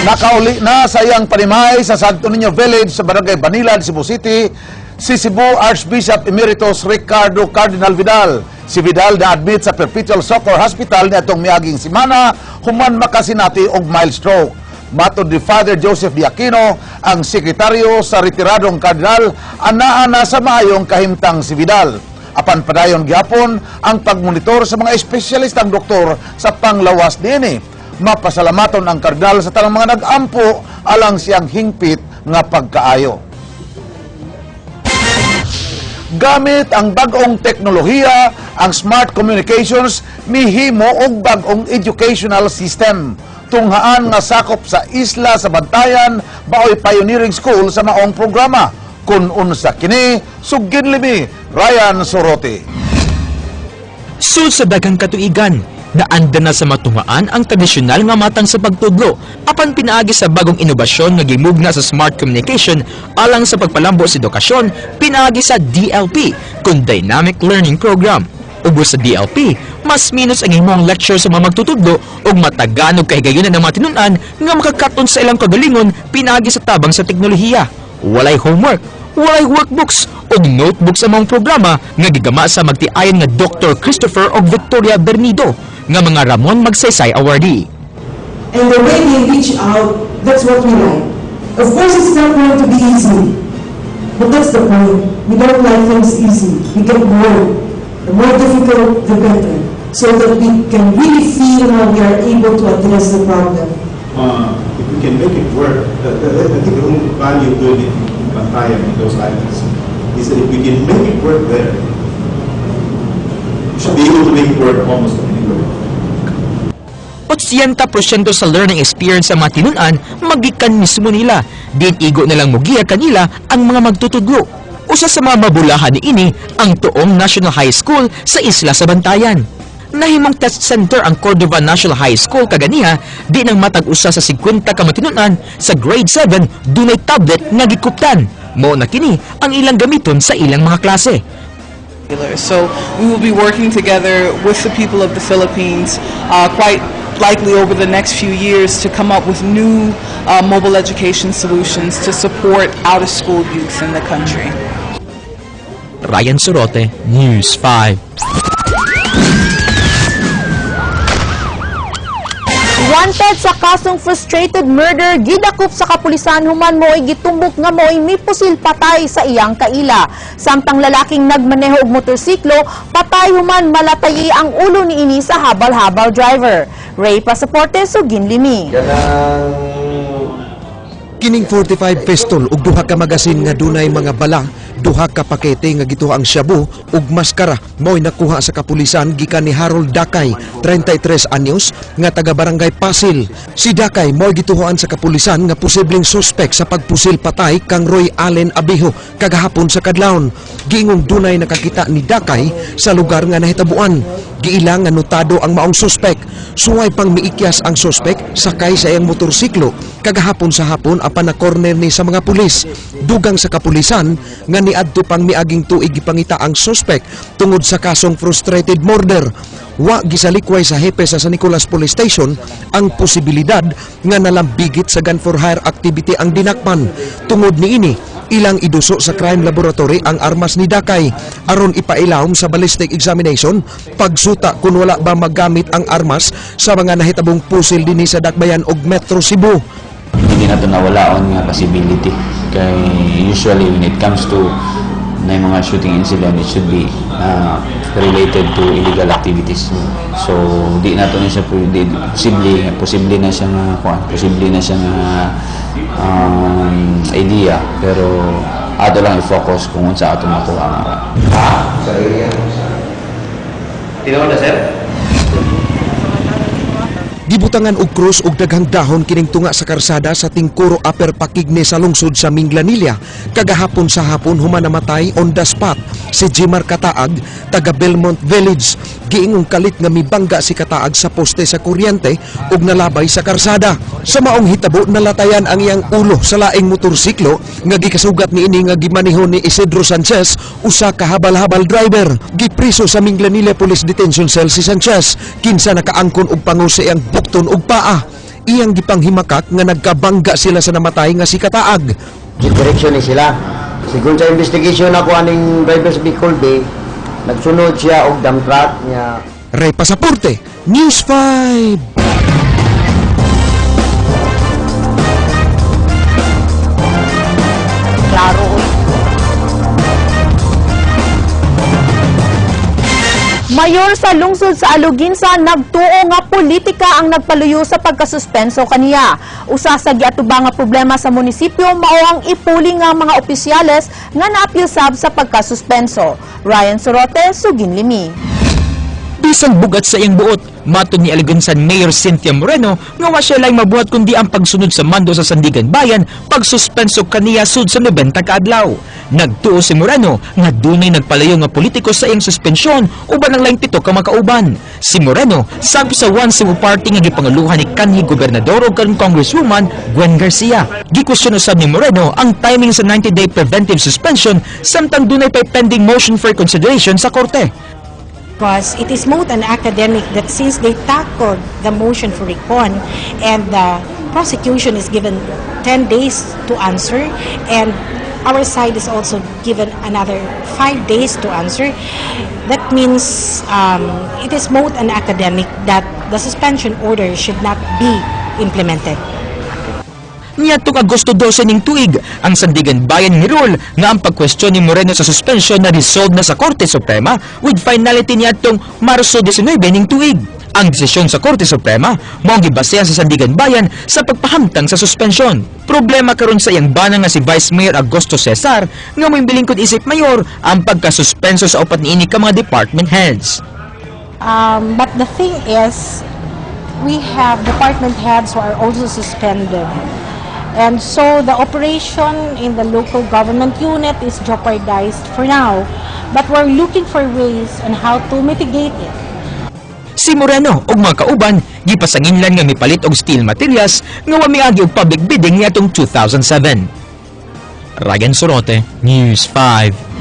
Nakauli na sa iyang panimay sa Santo Niño Village sa Barangay Banilad, Cebu City, si Cebu Archbishop Emeritus Ricardo Cardinal Vidal. Si Vidal na-admit sa Perpetual Soccer Hospital ni atong miaging simana human makasinati og mild stroke. Matod ni Father Joseph Diakino, ang sekretaryo sa retiradong kardinal, anaa na sa maayong kahimtang si Vidal. Apan padayon gyapon ang pagmonitor sa mga espesyalistang doktor sa panglawas niini. Mapasalamaton ang kardinal sa tanang mga nag-ampo alang siyang hingpit nga pagkaayo. Gamit ang bagong teknolohiya, ang smart communications mihimo og bagong educational system. Tunghaan nga sakop sa isla sa Bantayan, baoy pioneering school sa maong programa. Kun unsa kini, sugin limi, Ryan Sorote. Sul sa daghang katuigan, naanda na sa matungaan ang tradisyonal nga matang sa pagtudlo, apan pinaagi sa bagong inobasyon nga gimugna sa smart communication alang sa pagpalambo sa edukasyon, pinaagi sa DLP, kung Dynamic Learning Program. Ubos sa DLP, mas minus ang imong lecture sa mga magtutudlo ug mataganog kahigayunan ng mga tinunan nga makakaton sa ilang kagalingon pinaagi sa tabang sa teknolohiya. Walay homework, walay workbooks o notebooks sa mga programa nga gigama sa magtiayon nga Dr. Christopher o Victoria Bernido nga mga Ramon Magsaysay Awardee. And the way they reach out, that's what we like. Of course, it's not going to be easy. But that's the point. We don't like things easy. We get bored. The more difficult, the better. So that we can really feel how we are able to address the problem. If we can make it work, I think the only value of doing it in Bantayan in those islands is that if we can make it work there, we should be able to make it work almost anywhere. 80% sa learning experience sa mga tinunan magikan mismo nila. Din igo nilang mugiya kanila ang mga magtutudlo. Usa sa mga mabulahan ni ini ang Tuong National High School sa isla sa Bantayan. Nahimong test center ang Cordova National High School kaganiha, di nang matag-usa sa 50 ka matinunan sa grade 7 dunay tablet nga gikuptan. Mao na kini ang ilang gamiton sa ilang mga klase. So we will be working together with the people of the Philippines quite likely over the next few years to come up with new mobile education solutions to support out-of-school youth in the country. Ryan Sorote, News 5. Wanted sa kasong frustrated murder, gidakop sa kapulisan human mo'y gitumbok nga mo'y may pusil patay sa iyang kaila. Samtang lalaking nagmaneho og motorsiklo, patay human malatayi ang ulo ni ini sa habal-habal driver. Ray Pasaporte, Sugin Limi. Kining 45 pistol ug duha ka magasin nga dunay mga bala, duha ka pakete nga gituha ang shabu ug maskara mo'y nakuha sa kapulisan gikan ni Harold Dakay, 33 anyos, nga taga Barangay Pasil. Si Dakay mo'y gituhoan sa kapulisan nga posibleng suspek sa pagpusil patay kang Roy Allen Abiho kagahapon sa kadlawon. Giingong dunay nakakita ni Dakay sa lugar nga nahitabuan. Giilang nga notado ang maong suspek. Suway pang miikyas ang suspek sakay sa iyang motorsiklo kagahapon sa hapon apan na corner ni sa mga pulis. Dugang sa kapulisan nga niadto pang miaging tuig gipangita ang suspek tungod sa kasong frustrated murder. Wa gisalikway sa hepe sa San Nicolas Police Station ang posibilidad nga nalambigit sa gun for hire activity ang dinakpan. Tungod niini, ilang iduso sa crime laboratory ang armas ni Dakay aron ipailawom sa ballistic examination pagsuta kung wala ba magamit ang armas sa mga nahitabong pusil dinhi sa Dakbayan ug Metro Cebu. Hindi na ito nawalaon nga possibility kay usually when it comes to na mga shooting incident, it should be related to illegal activities. So di na ito siya posible na siya idea, pero ato lang i-focus kung sa ato makuha nga. Tinaw na, sir? Gibutangan og krus og daghang dahon kining tunga sa karsada sa Tingkuro Upper Pakigne sa lungsod sa Minglanilla. Kagahapon sa hapon human namatay on the spot si Jimar Kataag, taga Belmont Village. Giingong kalit nga mibangga si Kataag sa poste sa kuryente ug nalabay sa karsada. Sa maong hitabo nalatayan ang iyang ulo sa laing motorsiklo nga gikasugat niini nga gimaneho ni Isidro Sanchez, usa ka habal-habal driver. Gipriso sa Minglanilla Police Detention Cell si Sanchez kinsa nakaangkon og pangu sa iyang bukton og paa. iyang gipanghimakak nga nagkabangga sila sa namatay nga si Kataag. Direksyon ni sila. Sigun sa investigation ako aning driver sa Bicol Bay, nagsunod siya og dump truck niya. Ray Pasaporte, News 5. Klaro. Mayor sa lungsod sa Aluginsa nagtuo nga politika ang nagpaluyo sa pagkasuspenso kaniya. Usa sa giatuba nga problema sa munisipyo mao ang ipuli nga mga opisyales nga naapil sab sa pagkasuspenso. Ryan Sorote, Suginlimi. Bisang bugat sa iyang buot, matod ni Aluginsan Mayor Cynthia Moreno nga wa siya lang mabuhat kundi ang pagsunod sa mando sa Sandigan Bayan pagsuspenso kaniya sud sa 90 ka adlaw. Nagtuo si Moreno nga dunay nagpalayo nga politiko sa iyang suspensyon uban ang laing 7 ka makauban. Si Moreno sabi sa One Cebu Party nga gipanguluhan ni kanhi gobernador ug kan Congresswoman Gwen Garcia. Gikwestiyon usab ni Moreno ang timing sa 90-day preventive suspension samtang dunay pay pending motion for consideration sa korte. Because it is moot and academic that since they tackled the motion for recon and the prosecution is given 10 days to answer and our side is also given another 5 days to answer, that means it is moot and academic that the suspension order should not be implemented. Niadtong Agosto 12 ning tuig, ang Sandigan Bayan nirule nga ang pagkwestiyon ni Moreno sa suspension na resolved na sa Korte Suprema with finality niadtong Marso 19 ning tuig. Ang desisyon sa Korte Suprema mao ang gibasehan sa Sandigan Bayan sa pagpahamtang sa suspensyon. Problema karon sa iyang bana nga si Vice Mayor Augusto Cesar nga mo'y bilingkod isip mayor ang pagkasuspenso sa upat niini ka mga department heads. But the thing is, we have department heads who are also suspended. And so the operation in the local government unit is jeopardized for now. But we're looking for ways on how to mitigate it. Si Moreno ug mga kauban gipasanginlan nga mipalit og steel materials nga wa miagi og public bidding niadtong 2007. Ryan Sorote, News 5.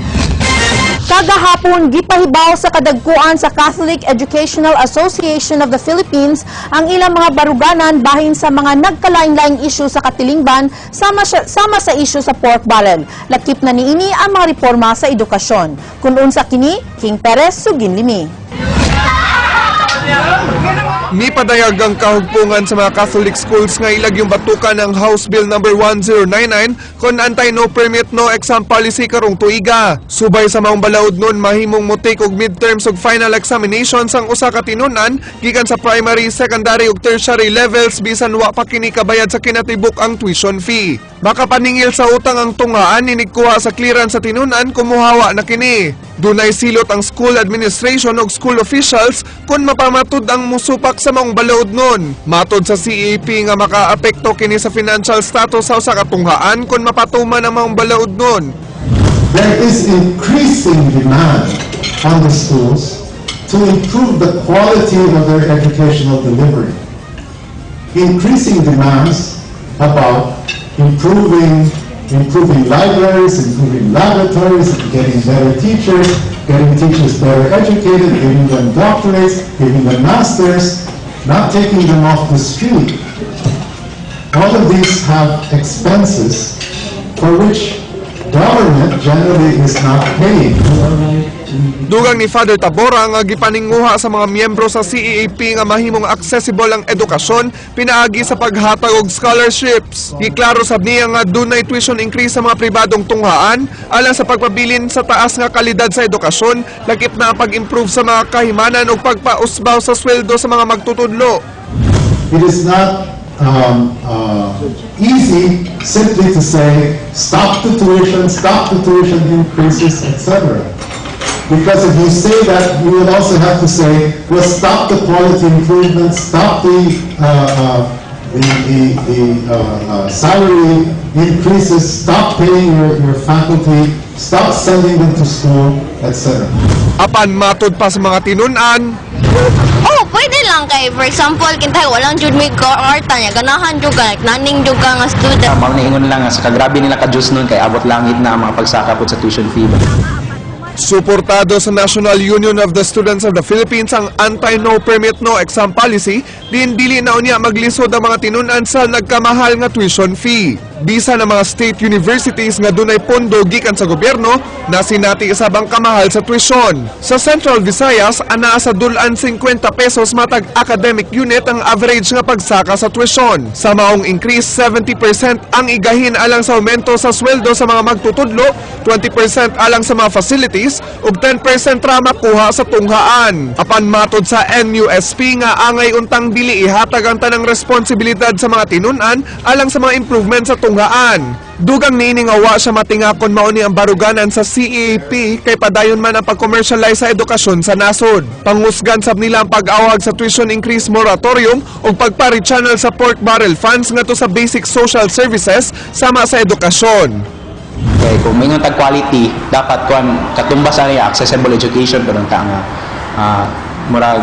Kagahapon, gipahibaw sa kadagkuan sa Catholic Educational Association of the Philippines ang ilang mga baruganan bahin sa mga nagkalain-laing isyu sa katilingban sama sa isyu sa pork barrel. Lakip na niini ang mga reforma sa edukasyon. Kung unsa kini, King Perez, Suginlimi. Nipadayag ang kahugpungan sa mga Catholic schools nga ilag yung batukan ng House Bill No. 1099 kon anti-no permit no exam policy karong tuiga. Subay sa maong balaod nun mahimong mutik og midterms ug final examinations ang usa ka tinunan gikan sa primary, secondary ug tertiary levels bisan wa pa kini kabayad sa kinatibuk ang tuition fee. Makapaningil sa utang ang tungaan inigkuha sa clearance sa tinunan kumuhawa na kini. Dunay silot ang school administration ug school officials kung mapamatud ang musupak sa maong balaod nun. Matod sa CAP nga makaapekto kini sa financial status sa usa ka tunghaan kung mapatuman ang maong balaod nun. There is increasing demand on the schools to improve the quality of their educational delivery. Increasing demands about improving libraries, improving laboratories, getting better teachers, getting teachers better educated, giving them doctorates, giving them masters, not taking them off the street. All of these have expenses for which government generally is not paying. Dugang ni Father Tabora nga gipaninguha sa mga miyembro sa CEAP nga mahimong accessible ang edukasyon pinaagi sa paghatag og scholarships. Giklaro sab niya nga dunay tuition increase sa mga pribadong tunghaan alang sa pagpabilin sa taas nga kalidad sa edukasyon, lakip na ang pag-improve sa mga kahimanan ug pagpausbaw sa sweldo sa mga magtutudlo. It is not easy simply to say stop the tuition increases, etc. Because if you say that, you would also have to say, well, stop the quality improvements, stop the salary increases, stop paying your faculty, stop sending them to school, etc. Apan matod pa sa mga tinunan, pwede lang kay, for example, kintay walang jud may karta niya, ganahan jud ka, naning jud ka nga student. Mauna-ingon lang sa kagrabe nila ka-Diyos nun kay abot langit na ang mga pagsakapot sa tuition fee. suportado sa National Union of the Students of the Philippines ang anti-no permit no exam policy Din dili na unya maglisod ang mga tinunan sa nagkamahal nga tuition fee. Bisa ng mga state universities nga dunay pondo gikan sa gobyerno na sinati isabang kamahal sa tuition. Sa Central Visayas, anaa sa dulan 50 pesos matag academic unit ang average nga pagsaka sa tuition. Sa maong increase, 70% ang igahin alang sa aumento sa sweldo sa mga magtutudlo, 20% alang sa mga facilities, ug 10% ra makuha sa tunghaan. Apan matod sa NUSP nga angay untang dili ihatag ang tanang responsibilidad sa mga tinunan alang sa mga improvement sa tunghaan. Dugang niining awa siya matingakon mauni ang baruganan sa CEP kay padayon man ang pag-commercialize sa edukasyon sa nasod. Pangusgan sab nila ang pag-awag sa tuition increase moratorium o pagpari-channel sa pork barrel funds ngadto sa basic social services sama sa edukasyon. Okay, kung may tag quality, dapat katumbas niya accessible education pero murag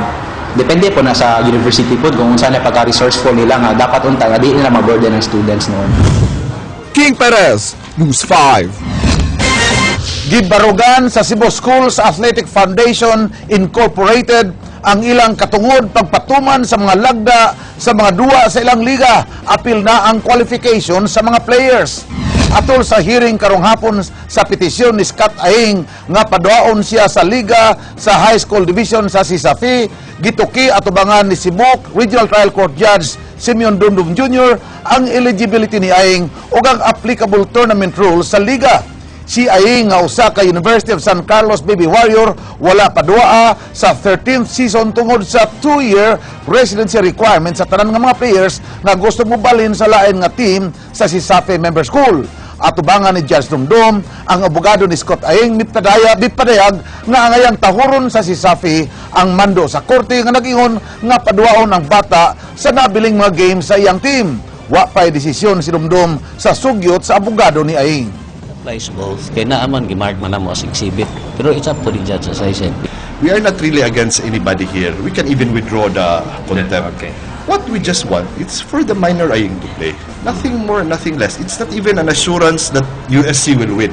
depende po na sa university po kung saan na pagka-resourceful nila nga dapat unta di nila ma-burden ang students noon. King Perez, News 5. Gibarugan sa Cebu Schools Athletic Foundation Incorporated ang ilang katungod pagpatuman sa mga lagda sa mga duwa sa ilang liga. Apil na ang qualification sa mga players. Atol sa hearing karong hapon sa petisyon ni Scott Aing nga paduaon siya sa liga sa high school division sa Sisafi, gituki atubangan ni Cebu Regional Trial Court Judge Simeon Dundum Jr. ang eligibility ni Aing ug ang applicable tournament rules sa liga. Si Aing nga usa ka University of San Carlos Baby Warrior wala padua sa 13th season tungod sa 2-year residency requirement sa tanan nga mga players nga gusto mo balhin sa lain nga team sa Sisafe Member School. Atubangan ni Judge Dumdum, ang abogado ni Scott Aing bitpadayag nga angayang tahuron sa Sisafi ang mando sa korte nga nag-ingon nga paduaon ang bata sa nabiling mga games sa iyang team. Wa pa'y desisyon si Dumdum sa sugyot sa abogado ni Aing. Applies both. Kaya naaman, gimark man na mo as exhibit. Pero it's up to the judge, as I said. We are not really against anybody here. We can even withdraw the contempt. Okay. What we just want, it's for the minor Aing to play. Nothing more, nothing less. It's not even an assurance that USC will win.